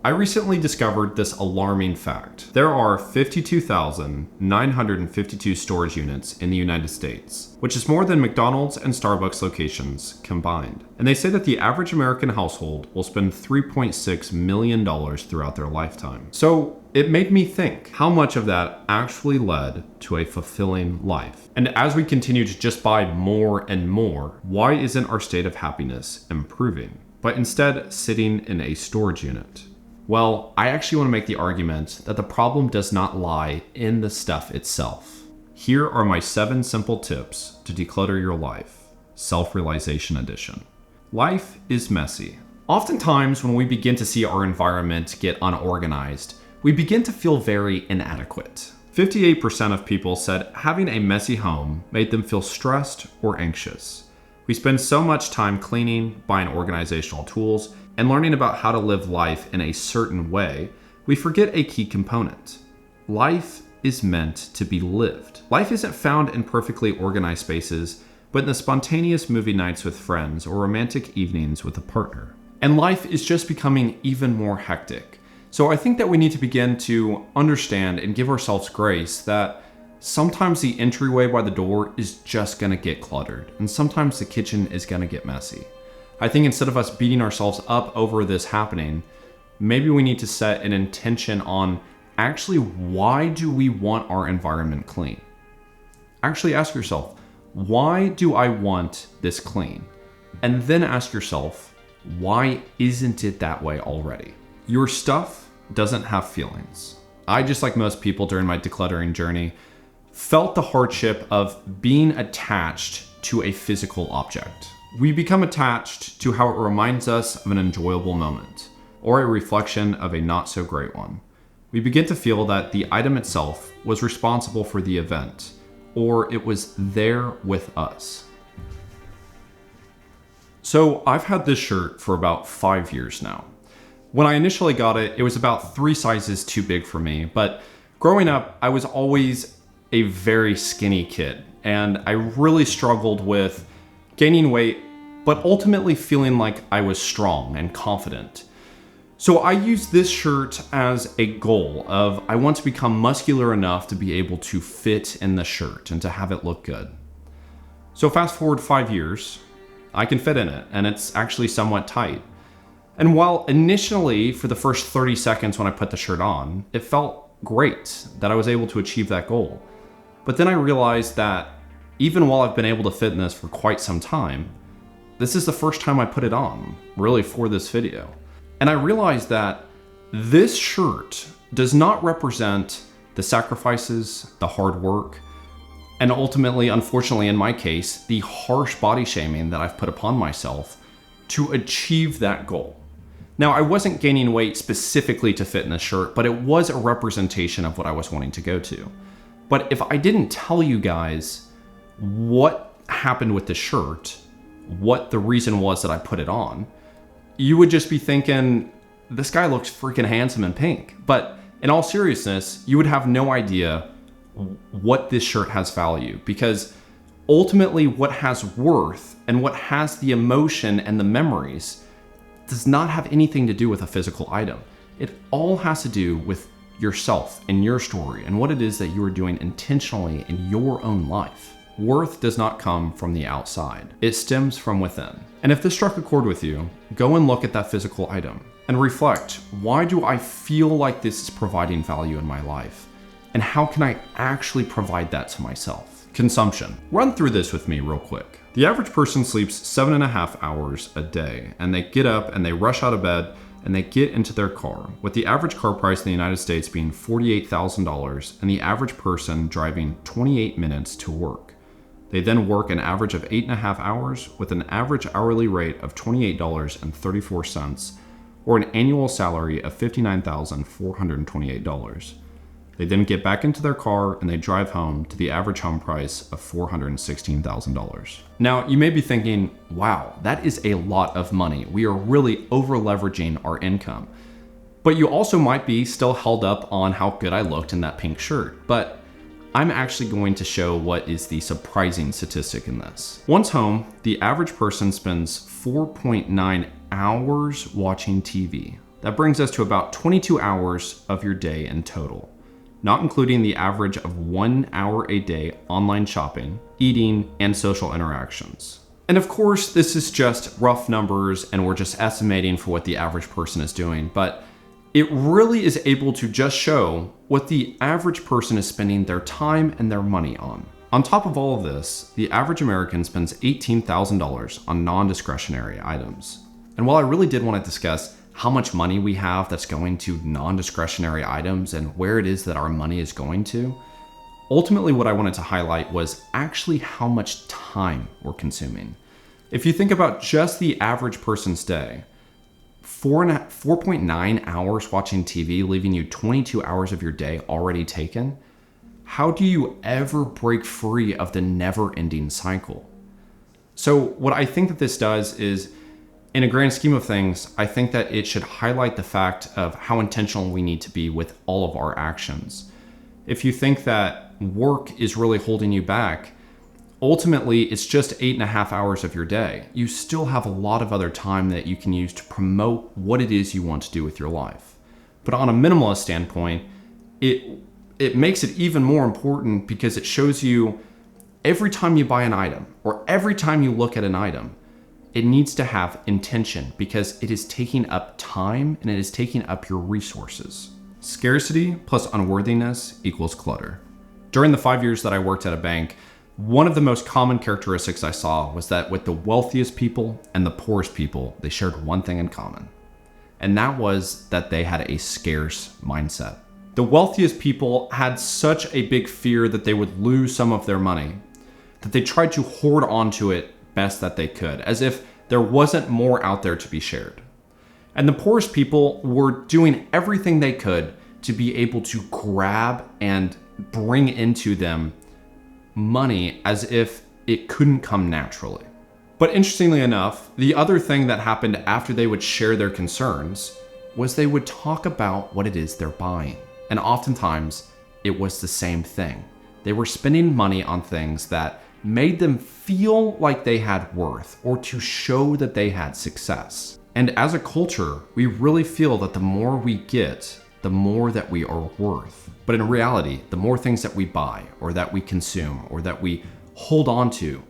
I recently discovered this alarming fact. There are 52,952 storage units in the United States, which is more than McDonald's and Starbucks locations combined. And they say that the average American household will spend $3.6 million throughout their lifetime. So it made me think how much of that actually led to a fulfilling life. And as we continue to just buy more and more, why isn't our state of happiness improving, but instead sitting in a storage unit? Well, I actually want to make the argument that the problem does not lie in the stuff itself. Here are my 7 simple tips to declutter your life, Self-Realization Edition. Life is messy. Oftentimes, when we begin to see our environment get unorganized, we begin to feel very inadequate. 58% of people said having a messy home made them feel stressed or anxious. We spend so much time cleaning, buying organizational tools, and learning about how to live life in a certain way, we forget a key component. Life is meant to be lived. Life isn't found in perfectly organized spaces, but in the spontaneous movie nights with friends or romantic evenings with a partner. And life is just becoming even more hectic. So I think that we need to begin to understand and give ourselves grace that sometimes the entryway by the door is just gonna get cluttered, and sometimes the kitchen is gonna get messy. I think instead of us beating ourselves up over this happening, maybe we need to set an intention on actually why do we want our environment clean? Actually ask yourself, why do I want this clean? And then ask yourself, why isn't it that way already? Your stuff doesn't have feelings. I, just like most people during my decluttering journey, felt the hardship of being attached to a physical object. We become attached to how it reminds us of an enjoyable moment, or a reflection of a not so great one. We begin to feel that the item itself was responsible for the event, or it was there with us. So I've had this shirt for about 5 years now. When I initially got it, it was about 3 sizes too big for me, but growing up, I was always a very skinny kid, and I really struggled with gaining weight, but ultimately feeling like I was strong and confident. So I used this shirt as a goal of I want to become muscular enough to be able to fit in the shirt and to have it look good. So fast forward 5 years, I can fit in it, and it's actually somewhat tight. And while initially for the first 30 seconds when I put the shirt on, it felt great that I was able to achieve that goal. But then I realized that even while I've been able to fit in this for quite some time, this is the first time I put it on, really, for this video. And I realized that this shirt does not represent the sacrifices, the hard work, and ultimately, unfortunately in my case, the harsh body shaming that I've put upon myself to achieve that goal. Now, I wasn't gaining weight specifically to fit in this shirt, but it was a representation of what I was wanting to go to. But if I didn't tell you guys what happened with the shirt, what the reason was that I put it on, you would just be thinking, this guy looks freaking handsome in pink. But in all seriousness, you would have no idea what this shirt has value, because ultimately what has worth and what has the emotion and the memories does not have anything to do with a physical item. It all has to do with yourself and your story and what it is that you are doing intentionally in your own life. Worth does not come from the outside. It stems from within. And if this struck a chord with you, go and look at that physical item and reflect, why do I feel like this is providing value in my life? And how can I actually provide that to myself? Consumption. Run through this with me real quick. The average person sleeps 7.5 hours a day, and they get up and they rush out of bed and they get into their car, with the average car price in the United States being $48,000 and the average person driving 28 minutes to work. They then work an average of 8.5 hours with an average hourly rate of $28.34, or an annual salary of $59,428. They then get back into their car and they drive home to the average home price of $416,000. Now, you may be thinking, wow, that is a lot of money. We are really over leveraging our income. But you also might be still held up on how good I looked in that pink shirt. But I'm actually going to show what is the surprising statistic in this. Once home, the average person spends 4.9 hours watching TV. That brings us to about 22 hours of your day in total, not including the average of 1 hour a day online shopping, eating, and social interactions. And of course, this is just rough numbers and we're just estimating for what the average person is doing, but it really is able to just show what the average person is spending their time and their money on. On top of all of this, the average American spends $18,000 on non-discretionary items. And while I really did want to discuss how much money we have that's going to non-discretionary items and where it is that our money is going to, ultimately what I wanted to highlight was actually how much time we're consuming. If you think about just the average person's day, 4.9 hours watching TV, leaving you 22 hours of your day already taken, how do you ever break free of the never-ending cycle? So what I think that this does is, in a grand scheme of things, I think that it should highlight the fact of how intentional we need to be with all of our actions. If you think that work is really holding you back, ultimately it's just 8.5 hours of your day. You still have a lot of other time that you can use to promote what it is you want to do with your life. But on a minimalist standpoint, it makes it even more important because it shows you every time you buy an item or every time you look at an item, it needs to have intention because it is taking up time and it is taking up your resources. Scarcity plus unworthiness equals clutter. During the 5 years that I worked at a bank, one of the most common characteristics I saw was that with the wealthiest people and the poorest people, they shared one thing in common. And that was that they had a scarce mindset. The wealthiest people had such a big fear that they would lose some of their money that they tried to hoard onto it best that they could, as if there wasn't more out there to be shared. And the poorest people were doing everything they could to be able to grab and bring into them money as if it couldn't come naturally. But interestingly enough, the other thing that happened after they would share their concerns was they would talk about what it is they're buying. And oftentimes it was the same thing. They were spending money on things that made them feel like they had worth or to show that they had success. And as a culture, we really feel that the more we get, the more that we are worth. But in reality, the more things that we buy or that we consume or that we hold on to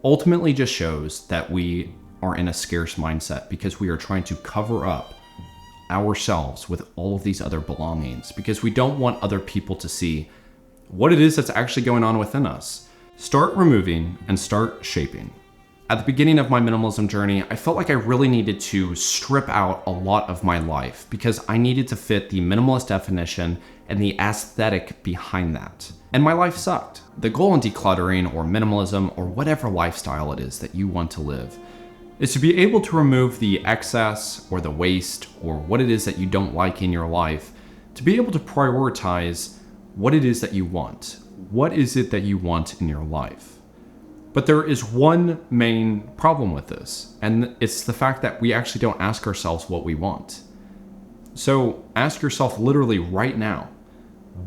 ultimately just shows that we are in a scarce mindset because we are trying to cover up ourselves with all of these other belongings because we don't want other people to see what it is that's actually going on within us. Start removing and start shaping. At the beginning of my minimalism journey, I felt like I really needed to strip out a lot of my life because I needed to fit the minimalist definition and the aesthetic behind that. And my life sucked. The goal in decluttering or minimalism or whatever lifestyle it is that you want to live is to be able to remove the excess or the waste or what it is that you don't like in your life, to be able to prioritize what it is that you want. What is it that you want in your life? But there is one main problem with this, and it's the fact that we actually don't ask ourselves what we want. So ask yourself literally right now,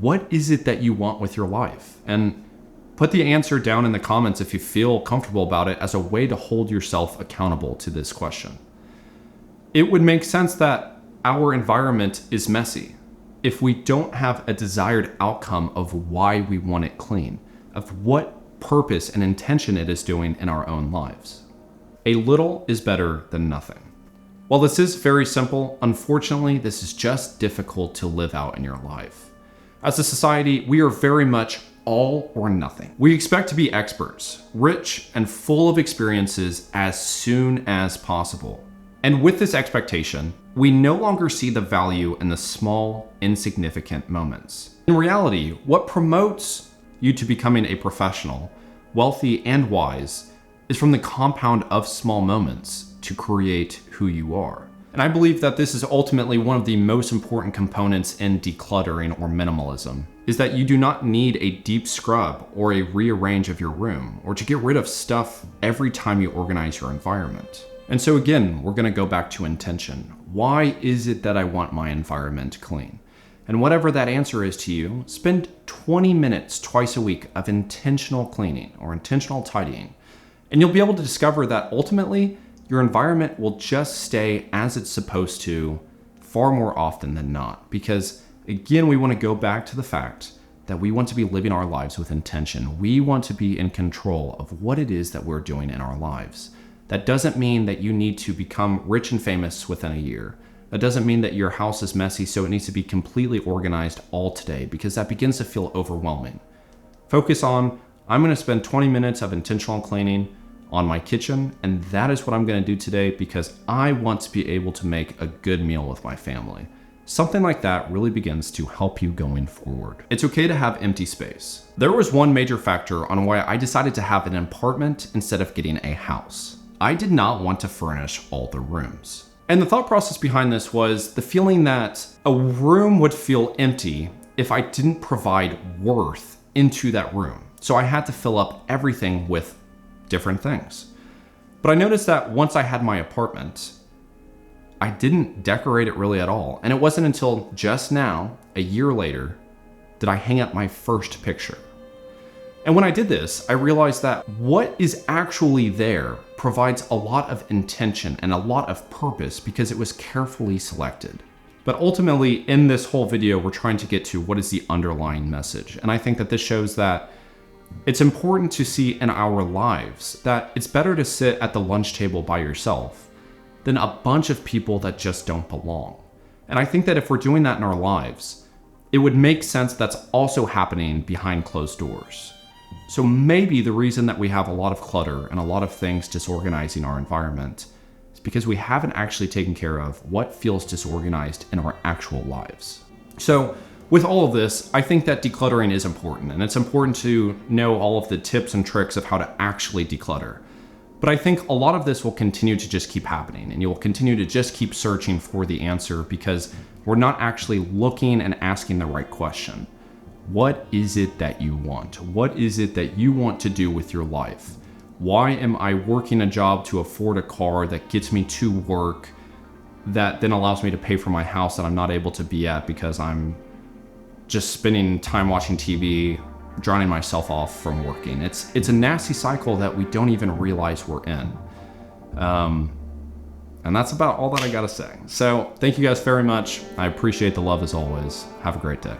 what is it that you want with your life? And put the answer down in the comments if you feel comfortable about it as a way to hold yourself accountable to this question. It would make sense that our environment is messy if we don't have a desired outcome of why we want it clean, of what purpose and intention it is doing in our own lives. A little is better than nothing. While this is very simple, unfortunately, this is just difficult to live out in your life. As a society, we are very much all or nothing. We expect to be experts, rich and full of experiences as soon as possible. And with this expectation, we no longer see the value in the small, insignificant moments. In reality, what promotes you to becoming a professional, wealthy and wise, is from the compound of small moments to create who you are. And I believe that this is ultimately one of the most important components in decluttering or minimalism, is that you do not need a deep scrub or a rearrange of your room or to get rid of stuff every time you organize your environment. And so again, we're gonna go back to intention. Why is it that I want my environment clean? And whatever that answer is to you, spend 20 minutes twice a week of intentional cleaning or intentional tidying. And you'll be able to discover that ultimately your environment will just stay as it's supposed to far more often than not, because again, we want to go back to the fact that we want to be living our lives with intention. We want to be in control of what it is that we're doing in our lives. That doesn't mean that you need to become rich and famous within a year. That doesn't mean that your house is messy, so it needs to be completely organized all today, because that begins to feel overwhelming. Focus on, I'm going to spend 20 minutes of intentional cleaning on my kitchen, and that is what I'm going to do today because I want to be able to make a good meal with my family. Something like that really begins to help you going forward. It's okay to have empty space. There was one major factor on why I decided to have an apartment instead of getting a house. I did not want to furnish all the rooms. And the thought process behind this was the feeling that a room would feel empty if I didn't provide worth into that room. So I had to fill up everything with different things. But I noticed that once I had my apartment, I didn't decorate it really at all. And it wasn't until just now, a year later, that I hang up my first picture. And when I did this, I realized that what is actually there provides a lot of intention and a lot of purpose because it was carefully selected. But ultimately, in this whole video, we're trying to get to what is the underlying message. And I think that this shows that it's important to see in our lives that it's better to sit at the lunch table by yourself than a bunch of people that just don't belong. And I think that if we're doing that in our lives, it would make sense that's also happening behind closed doors. So maybe the reason that we have a lot of clutter and a lot of things disorganizing our environment is because we haven't actually taken care of what feels disorganized in our actual lives. So with all of this, I think that decluttering is important, and it's important to know all of the tips and tricks of how to actually declutter. But I think a lot of this will continue to just keep happening, and you'll continue to just keep searching for the answer because we're not actually looking and asking the right question. What is it that you want? What is it that you want to do with your life? Why am I working a job to afford a car that gets me to work that then allows me to pay for my house that I'm not able to be at because I'm just spending time watching TV, drowning myself off from working? It's a nasty cycle that we don't even realize we're in. And that's about all that I gotta say. So thank you guys very much. I appreciate the love as always. Have a great day.